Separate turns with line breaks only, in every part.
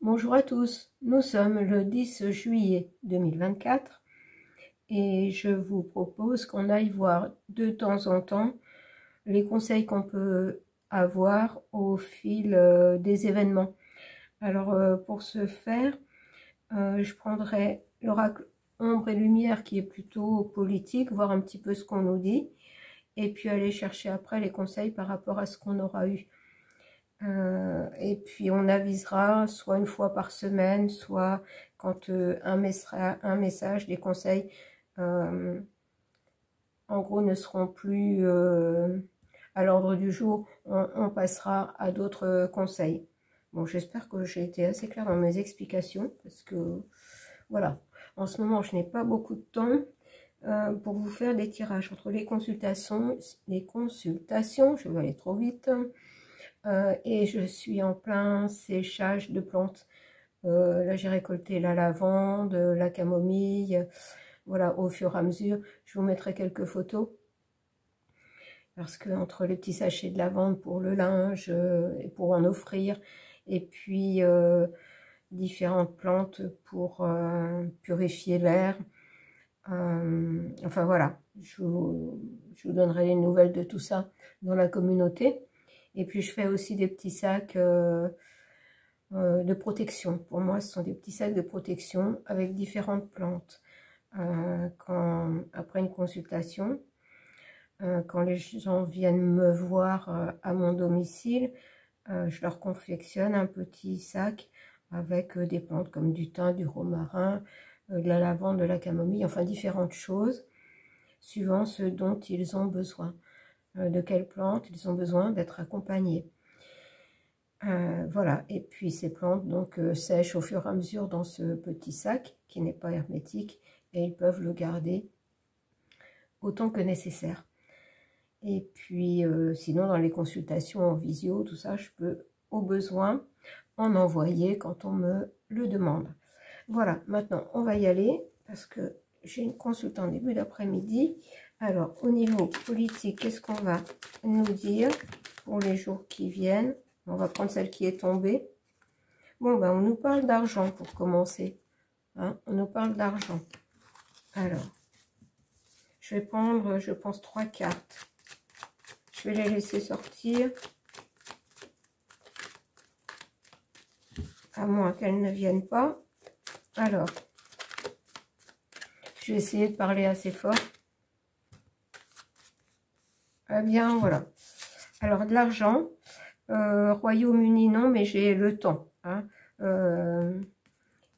Bonjour à tous, nous sommes le 10 juillet 2024 et je vous propose qu'on aille voir de temps en temps les conseils qu'on peut avoir au fil des événements. Alors pour ce faire, je prendrai l'oracle Ombre et Lumière qui est plutôt politique, voir un petit peu ce qu'on nous dit et puis aller chercher après les conseils par rapport à ce qu'on aura eu. Et puis on avisera soit une fois par semaine, soit quand un message, des conseils, en gros, ne seront plus à l'ordre du jour, on passera à d'autres conseils. Bon, j'espère que j'ai été assez claire dans mes explications, parce que, voilà, en ce moment, je n'ai pas beaucoup de temps pour vous faire des tirages entre les consultations, je vais aller trop vite, et je suis en plein séchage de plantes. Là, j'ai récolté la lavande, la camomille, voilà, au fur et à mesure. Je vous mettrai quelques photos. Parce que entre les petits sachets de lavande pour le linge, et pour en offrir, et puis différentes plantes pour purifier l'air. Enfin voilà, je vous donnerai les nouvelles de tout ça dans la communauté. Et puis je fais aussi des petits sacs de protection. Pour moi, ce sont des petits sacs de protection avec différentes plantes. Après une consultation, quand les gens viennent me voir à mon domicile, je leur confectionne un petit sac avec des plantes comme du thym, du romarin, de la lavande, de la camomille, enfin différentes choses, suivant ce dont ils ont besoin. De quelles plantes ils ont besoin d'être accompagnés. Voilà, et puis ces plantes donc sèchent au fur et à mesure dans ce petit sac qui n'est pas hermétique et ils peuvent le garder autant que nécessaire. Et puis sinon dans les consultations en visio, tout ça, je peux au besoin en envoyer quand on me le demande. Voilà, maintenant on va y aller parce que j'ai une consultation en début d'après-midi. Alors au niveau politique, qu'est-ce qu'on va nous dire pour les jours qui viennent? On va prendre celle qui est tombée. Bon, ben, on nous parle d'argent pour commencer. Hein, on nous parle d'argent. Alors, je vais prendre, je pense, 3 cartes. Je vais les laisser sortir. À moins qu'elles ne viennent pas. Alors, je vais essayer de parler assez fort. Eh bien, voilà. Alors, de l'argent. Royaume-Uni, non, mais j'ai le temps. Hein.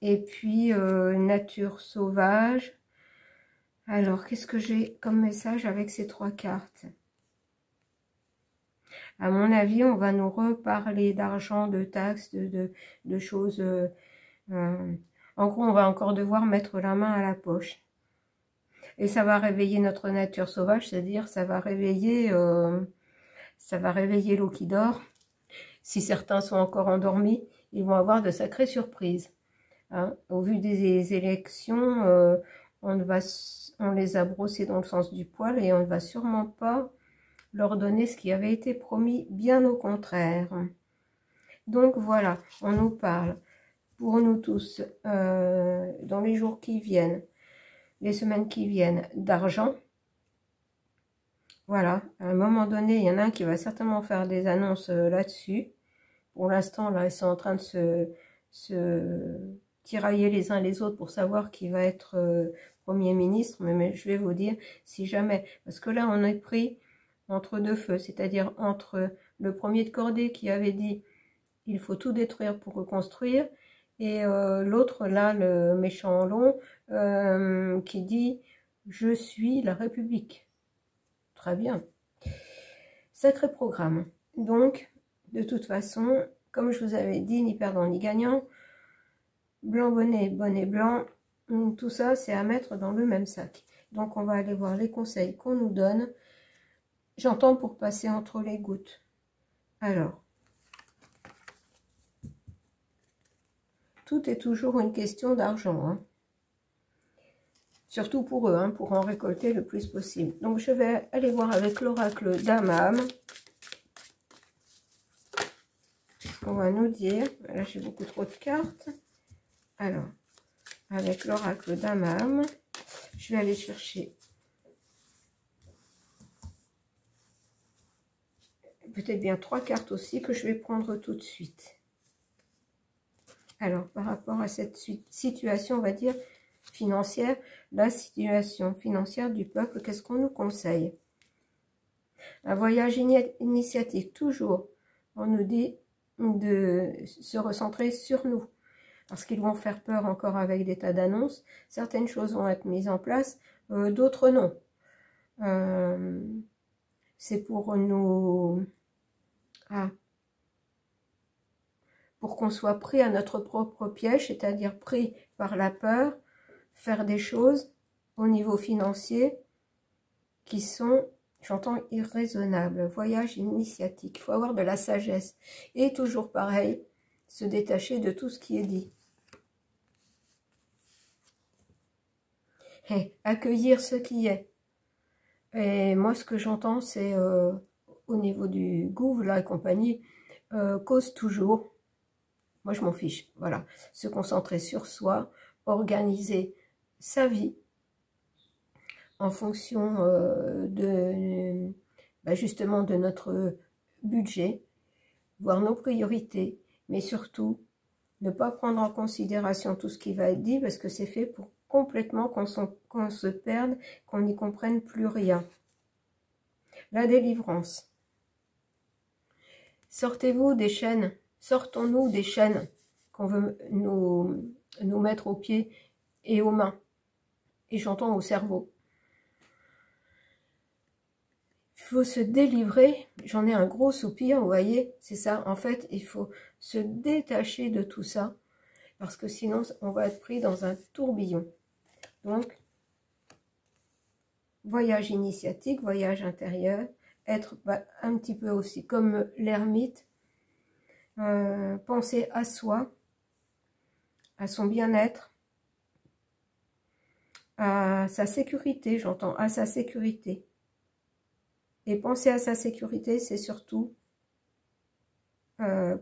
Et puis, nature sauvage. Alors, qu'est-ce que j'ai comme message avec ces 3 cartes? À mon avis, on va nous reparler d'argent, de taxes, de choses. En gros, on va encore devoir mettre la main à la poche. Et ça va réveiller notre nature sauvage, c'est-à-dire ça va réveiller l'eau qui dort. Si certains sont encore endormis, ils vont avoir de sacrées surprises. Hein. Au vu des élections, on les a brossés dans le sens du poil et on ne va sûrement pas leur donner ce qui avait été promis, bien au contraire. Donc voilà, on nous parle pour nous tous, dans les jours qui viennent, les semaines qui viennent, d'argent. Voilà, à un moment donné, il y en a un qui va certainement faire des annonces là-dessus. Pour l'instant, là, ils sont en train de se tirailler les uns les autres pour savoir qui va être Premier ministre. Mais je vais vous dire, si jamais, parce que là, on est pris entre deux feux, c'est-à-dire entre le premier de cordée qui avait dit « il faut tout détruire pour reconstruire » et l'autre, là, le méchant long, qui dit « je suis la République ». Très bien. Sacré programme. Donc, de toute façon, comme je vous avais dit, ni perdant ni gagnant, blanc bonnet, bonnet blanc, tout ça, c'est à mettre dans le même sac. Donc, on va aller voir les conseils qu'on nous donne. J'entends pour passer entre les gouttes. Alors, tout est toujours une question d'argent, hein. Surtout pour eux, hein, pour en récolter le plus possible. Donc, je vais aller voir avec l'oracle d'Amam. qu'on va nous dire. Là, j'ai beaucoup trop de cartes. Alors, avec l'oracle d'Amam, je vais aller chercher peut-être bien 3 cartes aussi que je vais prendre tout de suite. Alors, par rapport à cette situation, on va dire, financière, la situation financière du peuple, qu'est-ce qu'on nous conseille? Un voyage initiatique, toujours. On nous dit de se recentrer sur nous. Parce qu'ils vont faire peur encore avec des tas d'annonces. Certaines choses vont être mises en place, d'autres non. C'est pour nous... pour qu'on soit pris à notre propre piège, c'est-à-dire pris par la peur, faire des choses au niveau financier qui sont, j'entends, irraisonnables. Voyage initiatique, il faut avoir de la sagesse. Et toujours pareil, se détacher de tout ce qui est dit. Et accueillir ce qui est. Et moi, ce que j'entends, c'est au niveau du gouv, là, et compagnie, cause toujours. Moi, je m'en fiche. Voilà. Se concentrer sur soi, organiser sa vie en fonction justement de notre budget, voir nos priorités, mais surtout ne pas prendre en considération tout ce qui va être dit parce que c'est fait pour complètement qu'on se perde, qu'on n'y comprenne plus rien. La délivrance. Sortez-vous des chaînes, sortons-nous des chaînes qu'on veut nous mettre aux pieds et aux mains, et j'entends au cerveau. Il faut se délivrer, j'en ai un gros soupir, vous voyez, c'est ça, en fait, il faut se détacher de tout ça, parce que sinon, on va être pris dans un tourbillon. Donc, voyage initiatique, voyage intérieur, être un petit peu aussi comme l'ermite, penser à soi, à son bien-être, à sa sécurité, j'entends, à sa sécurité. Et penser à sa sécurité, c'est surtout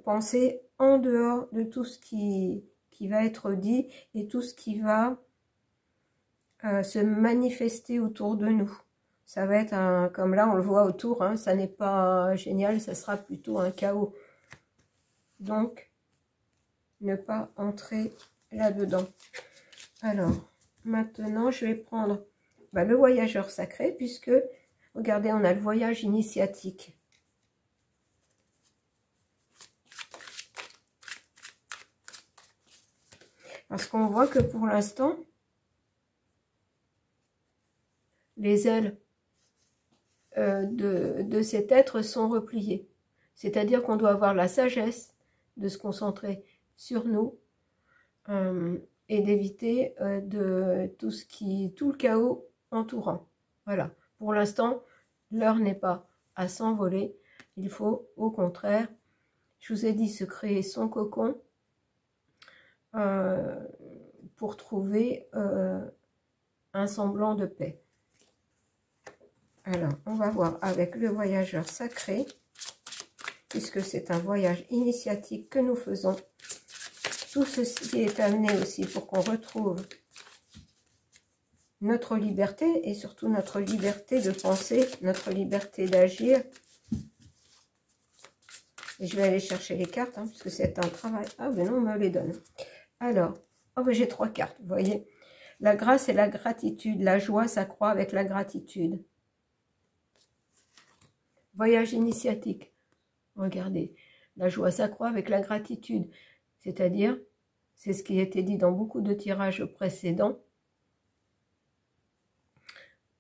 penser en dehors de tout ce qui va être dit et tout ce qui va se manifester autour de nous. Ça va être comme là on le voit autour, hein, ça n'est pas génial, ça sera plutôt un chaos. Donc, ne pas entrer là-dedans. Alors, maintenant, je vais prendre le voyageur sacré, puisque, regardez, on a le voyage initiatique. Parce qu'on voit que pour l'instant, les ailes de cet être sont repliées. C'est-à-dire qu'on doit avoir la sagesse de se concentrer sur nous et d'éviter tout le chaos entourant. Voilà. Pour l'instant, l'heure n'est pas à s'envoler. Il faut, au contraire, je vous ai dit, se créer son cocon pour trouver un semblant de paix. Alors, on va voir avec le voyageur sacré, puisque c'est un voyage initiatique que nous faisons. Tout ceci est amené aussi pour qu'on retrouve notre liberté et surtout notre liberté de penser, notre liberté d'agir. Et je vais aller chercher les cartes, hein, puisque c'est un travail. Ah, ben non, on me les donne. Alors, oh, ben j'ai 3 cartes, vous voyez. La grâce et la gratitude. La joie s'accroît avec la gratitude. Voyage initiatique. Regardez, la joie s'accroît avec la gratitude. C'est-à-dire, c'est ce qui a été dit dans beaucoup de tirages précédents.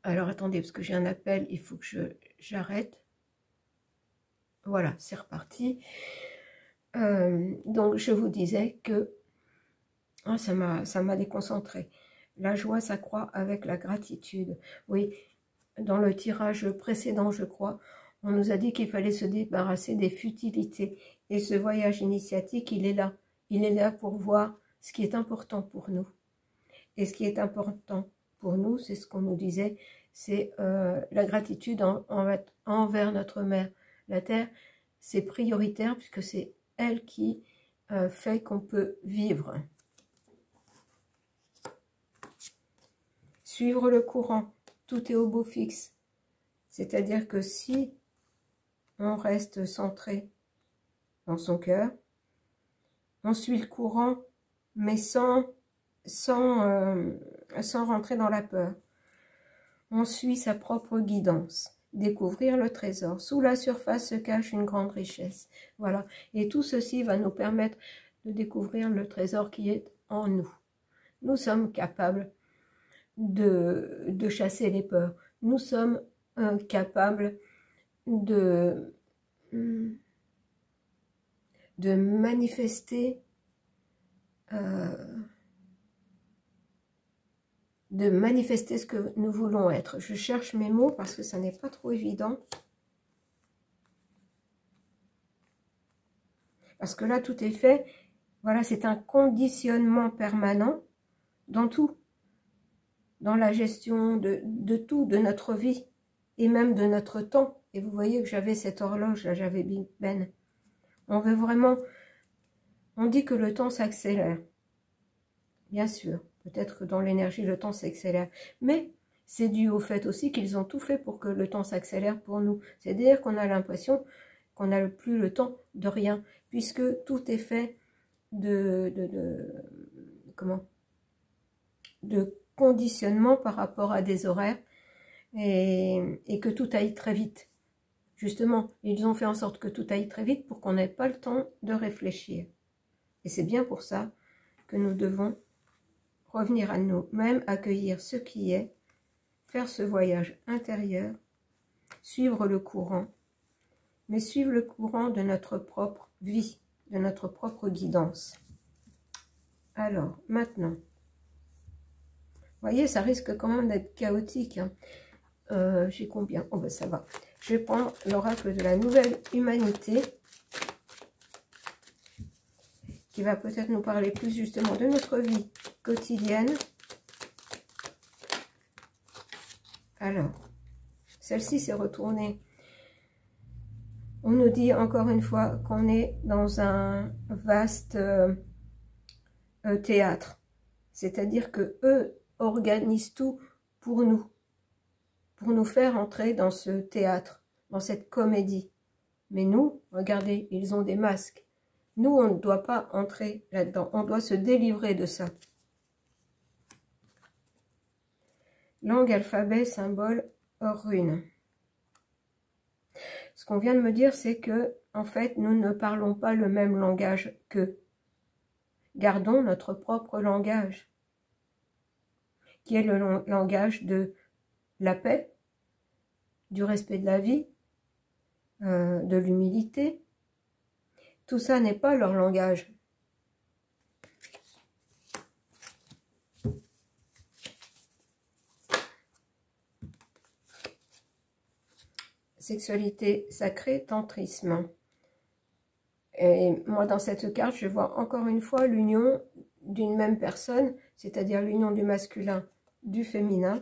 Alors, attendez, parce que j'ai un appel, il faut que j'arrête. Voilà, c'est reparti. Donc, je vous disais que oh, ça m'a déconcentré. La joie s'accroît avec la gratitude. Oui, dans le tirage précédent, je crois, on nous a dit qu'il fallait se débarrasser des futilités. Et ce voyage initiatique, il est là. Il est là pour voir ce qui est important pour nous. Et ce qui est important pour nous, c'est ce qu'on nous disait, c'est la gratitude envers notre mère. La terre, c'est prioritaire puisque c'est elle qui fait qu'on peut vivre. Suivre le courant, tout est au beau fixe. C'est-à-dire que si on reste centré dans son cœur, on suit le courant, mais sans rentrer dans la peur. On suit sa propre guidance. Découvrir le trésor. Sous la surface se cache une grande richesse. Voilà. Et tout ceci va nous permettre de découvrir le trésor qui est en nous. Nous sommes capables de chasser les peurs. Nous sommes capables de manifester ce que nous voulons être. Je cherche mes mots parce que ça n'est pas trop évident. Parce que là, tout est fait. Voilà, c'est un conditionnement permanent dans tout. Dans la gestion de tout, de notre vie et même de notre temps. Et vous voyez que j'avais cette horloge, là, j'avais Big Ben. On veut vraiment... On dit que le temps s'accélère. Bien sûr. Peut-être que dans l'énergie, le temps s'accélère. Mais c'est dû au fait aussi qu'ils ont tout fait pour que le temps s'accélère pour nous. C'est-à-dire qu'on a l'impression qu'on n'a plus le temps de rien, puisque tout est fait de conditionnement par rapport à des horaires et que tout aille très vite. Justement, ils ont fait en sorte que tout aille très vite pour qu'on n'ait pas le temps de réfléchir. Et c'est bien pour ça que nous devons revenir à nous-mêmes, accueillir ce qui est, faire ce voyage intérieur, suivre le courant, mais suivre le courant de notre propre vie, de notre propre guidance. Alors, maintenant, vous voyez, ça risque quand même d'être chaotique. Hein. J'ai combien? Oh ben ça va. Je vais prendre l'oracle de la nouvelle humanité, qui va peut-être nous parler plus justement de notre vie quotidienne. Alors, celle-ci s'est retournée. On nous dit encore une fois qu'on est dans un vaste théâtre. C'est-à-dire que eux organisent tout pour nous faire entrer dans ce théâtre, dans cette comédie. Mais nous, regardez, ils ont des masques. Nous, on ne doit pas entrer là-dedans. On doit se délivrer de ça. Langue, alphabet, symbole, rune. Ce qu'on vient de me dire, c'est que, en fait, nous ne parlons pas le même langage qu'eux. Gardons notre propre langage, qui est le langage de la paix, du respect de la vie, de l'humilité. Tout ça n'est pas leur langage. Sexualité sacrée, tantrisme. Et moi, dans cette carte, je vois encore une fois l'union d'une même personne, c'est-à-dire l'union du masculin, du féminin.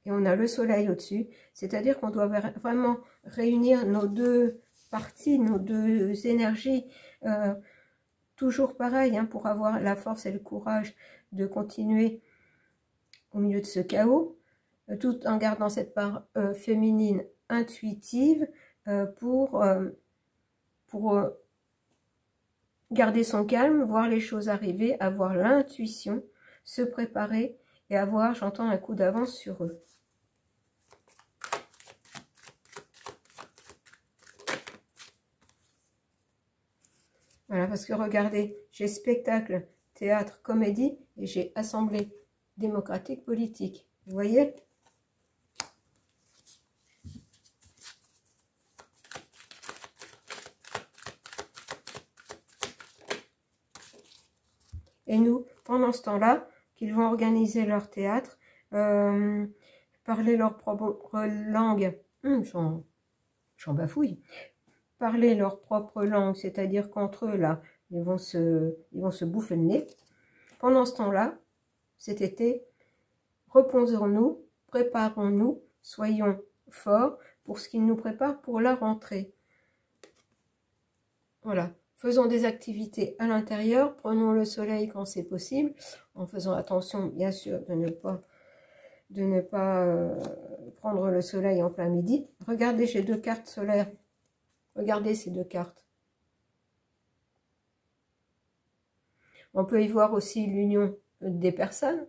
Et on a le soleil au-dessus, c'est-à-dire qu'on doit vraiment réunir nos deux parties, nos deux énergies, toujours pareil, hein, pour avoir la force et le courage de continuer au milieu de ce chaos, tout en gardant cette part féminine intuitive pour garder son calme, voir les choses arriver, avoir l'intuition, se préparer et avoir, j'entends, un coup d'avance sur eux. Voilà, parce que regardez, j'ai spectacle, théâtre, comédie et j'ai assemblée démocratique, politique. Vous voyez ? Et nous, pendant ce temps-là, qu'ils vont organiser leur théâtre, parler leur propre langue, j'en bafouille, parler leur propre langue, c'est-à-dire qu'entre eux, là, ils vont se bouffer le nez. Pendant ce temps-là, cet été, reposons-nous, préparons-nous, soyons forts pour ce qu'ils nous préparent pour la rentrée. Voilà. Faisons des activités à l'intérieur, prenons le soleil quand c'est possible, en faisant attention, bien sûr, de ne pas prendre le soleil en plein midi. Regardez, j'ai 2 cartes solaires. Regardez ces 2 cartes. On peut y voir aussi l'union des personnes.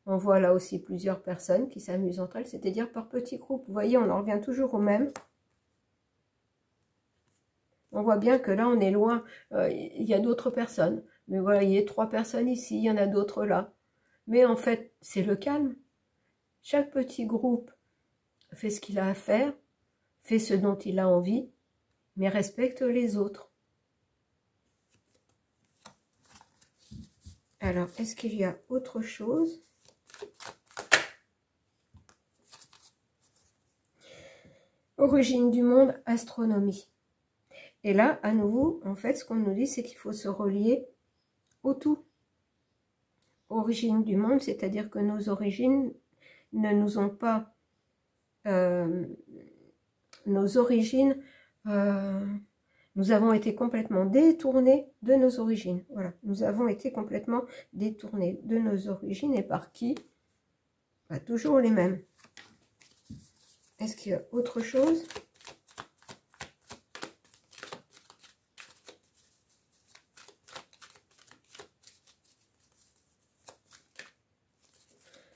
On voit là aussi plusieurs personnes qui s'amusent entre elles, c'est-à-dire par petits groupes. Vous voyez, on en revient toujours au même. On voit bien que là, on est loin. Il y a d'autres personnes. Mais voilà, il y a 3 personnes ici, il y en a d'autres là. Mais en fait, c'est le calme. Chaque petit groupe fait ce qu'il a à faire, fait ce dont il a envie, mais respecte les autres. Alors, est-ce qu'il y a autre chose? Origine du monde, astronomie. Et là, à nouveau, en fait, ce qu'on nous dit, c'est qu'il faut se relier au tout. Origine du monde, c'est-à-dire que nos origines ne nous ont pas... nos origines... nous avons été complètement détournés de nos origines. Voilà, nous avons été complètement détournés de nos origines. Et par qui? Bah, toujours les mêmes. Est-ce qu'il y a autre chose?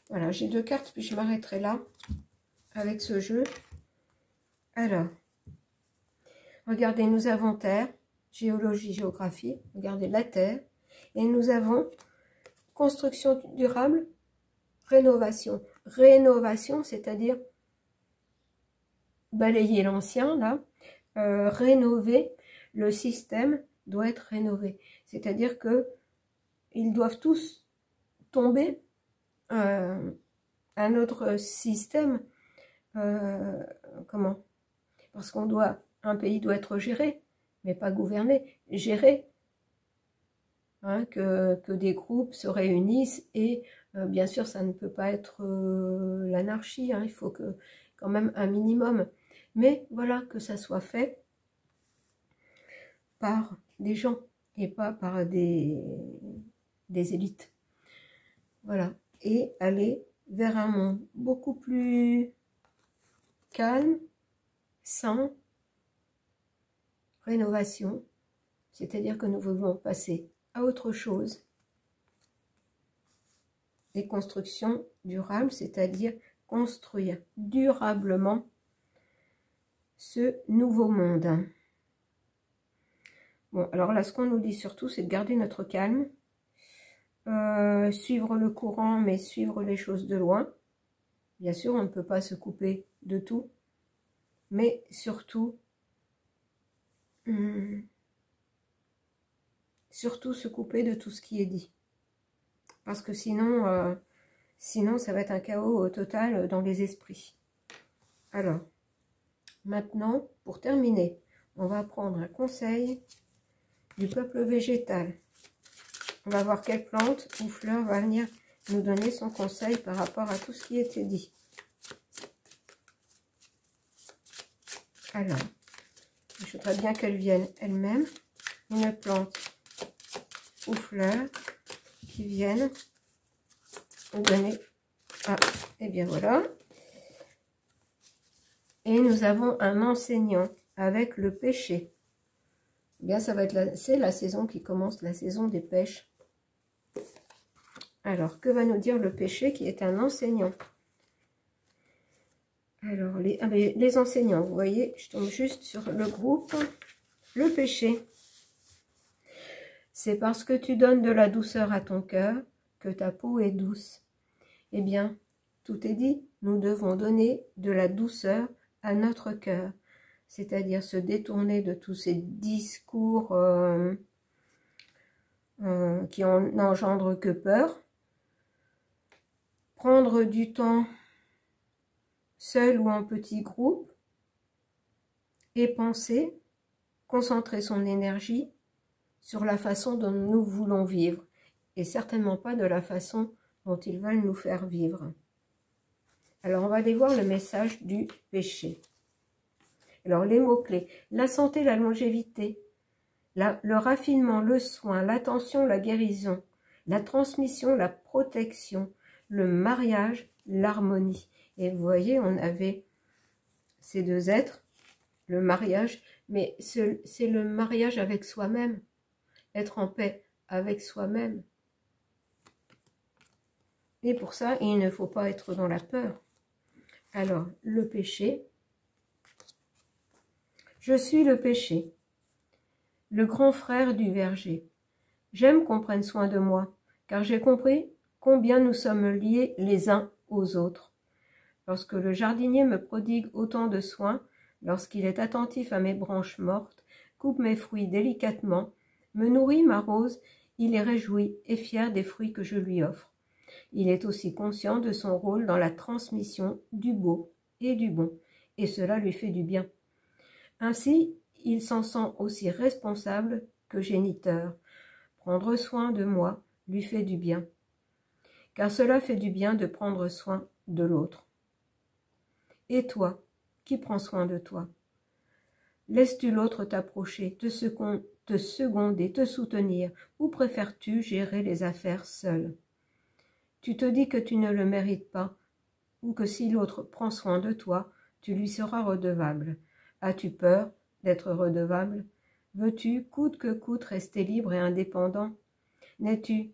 Voilà, j'ai 2 cartes, puis je m'arrêterai là avec ce jeu. Alors, regardez, nous avons Terre, géologie, géographie. Regardez la Terre. Et nous avons construction durable, rénovation. Rénovation, c'est-à-dire balayer l'ancien, là. Rénover, le système doit être rénové. C'est-à-dire que ils doivent tous tomber un autre système. Comment? Parce qu'on doit... Un pays doit être géré, mais pas gouverné, géré. Hein, que des groupes se réunissent et bien sûr, ça ne peut pas être l'anarchie. Hein, il faut que quand même un minimum. Mais voilà, que ça soit fait par des gens et pas par des élites. Voilà. Et aller vers un monde beaucoup plus calme, sain, rénovation, c'est-à-dire que nous voulons passer à autre chose. Des constructions durables, c'est-à-dire construire durablement ce nouveau monde. Bon, alors là, ce qu'on nous dit surtout, c'est de garder notre calme, suivre le courant, mais suivre les choses de loin. Bien sûr, on ne peut pas se couper de tout, mais surtout, surtout se couper de tout ce qui est dit. Parce que sinon, sinon ça va être un chaos total dans les esprits. Alors, maintenant, pour terminer, on va prendre un conseil du peuple végétal. On va voir quelle plante ou fleur va venir nous donner son conseil par rapport à tout ce qui était dit. Alors, je voudrais bien qu'elle vienne elle-même, une plante ou fleur qui viennent nous donner... Ah, et bien voilà. Et nous avons un enseignant avec le pêcher. Eh bien, ça va être c'est la saison qui commence, la saison des pêches. Alors, que va nous dire le pêcher qui est un enseignant? Alors, les enseignants, vous voyez, je tombe juste sur le groupe. Le pêcher. C'est parce que tu donnes de la douceur à ton cœur que ta peau est douce. Eh bien, tout est dit. Nous devons donner de la douceur à notre cœur. C'est-à-dire se détourner de tous ces discours qui n'engendrent que peur. Prendre du temps seul ou en petit groupe et penser, concentrer son énergie sur la façon dont nous voulons vivre et certainement pas de la façon dont ils veulent nous faire vivre. Alors, on va aller voir le message du péché. Alors, les mots-clés, la santé, la longévité, le raffinement, le soin, l'attention, la guérison, la transmission, la protection, le mariage, l'harmonie. Et vous voyez, on avait ces deux êtres, le mariage, mais c'est le mariage avec soi-même, être en paix avec soi-même. Et pour ça, il ne faut pas être dans la peur. Alors, le péché. Je suis le péché, le grand frère du verger. J'aime qu'on prenne soin de moi, car j'ai compris combien nous sommes liés les uns aux autres. Lorsque le jardinier me prodigue autant de soins, lorsqu'il est attentif à mes branches mortes, coupe mes fruits délicatement, me nourrit ma rose, il est réjoui et fier des fruits que je lui offre. Il est aussi conscient de son rôle dans la transmission du beau et du bon, et cela lui fait du bien. Ainsi, il s'en sent aussi responsable que géniteur. Prendre soin de moi lui fait du bien, car cela fait du bien de prendre soin de l'autre. Et toi, qui prends soin de toi? Laisses-tu l'autre t'approcher, te seconder, te soutenir, ou préfères-tu gérer les affaires seul? Tu te dis que tu ne le mérites pas, ou que si l'autre prend soin de toi, tu lui seras redevable. As-tu peur d'être redevable? Veux-tu, coûte que coûte, rester libre et indépendant? N'es-tu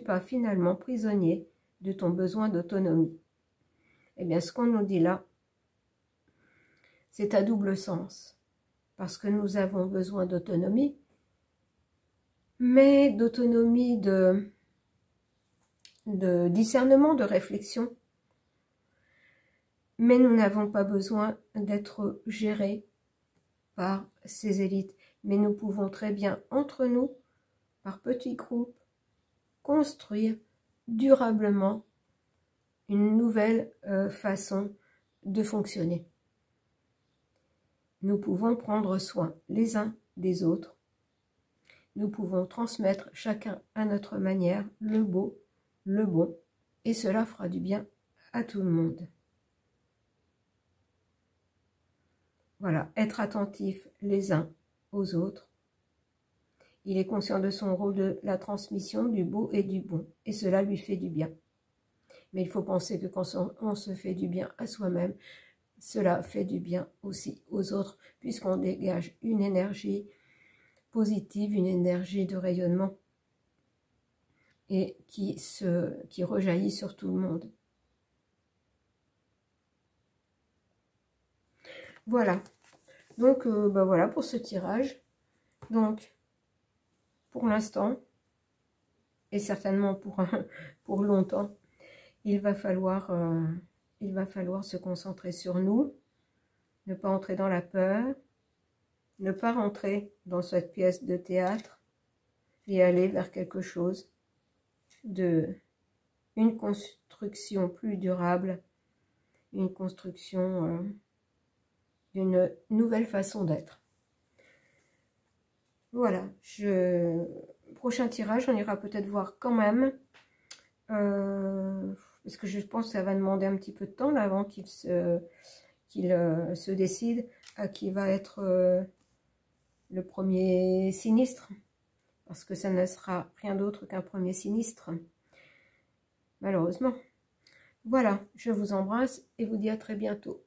pas finalement prisonnier de ton besoin d'autonomie? Eh bien, ce qu'on nous dit là, c'est à double sens, parce que nous avons besoin d'autonomie, mais d'autonomie de discernement, de réflexion. Mais nous n'avons pas besoin d'être gérés par ces élites. Mais nous pouvons très bien, entre nous, par petits groupes, construire durablement une nouvelle façon de fonctionner. Nous pouvons prendre soin les uns des autres. Nous pouvons transmettre chacun à notre manière le beau, le bon, et cela fera du bien à tout le monde. Voilà, être attentif les uns aux autres. Il est conscient de son rôle de la transmission du beau et du bon, et cela lui fait du bien. Mais il faut penser que quand on se fait du bien à soi-même, cela fait du bien aussi aux autres, puisqu'on dégage une énergie positive, une énergie de rayonnement, et qui rejaillit sur tout le monde. Voilà. Donc, voilà pour ce tirage. Donc, pour l'instant, et certainement pour longtemps, il va falloir se concentrer sur nous, ne pas entrer dans la peur, ne pas rentrer dans cette pièce de théâtre et aller vers quelque chose une construction plus durable, une construction d'une nouvelle façon d'être. Voilà, prochain tirage, on ira peut-être voir quand même, parce que je pense que ça va demander un petit peu de temps là, avant qu'il se décide à qui va être le premier sinistre, parce que ça ne sera rien d'autre qu'un premier sinistre, malheureusement. Voilà, je vous embrasse et vous dis à très bientôt.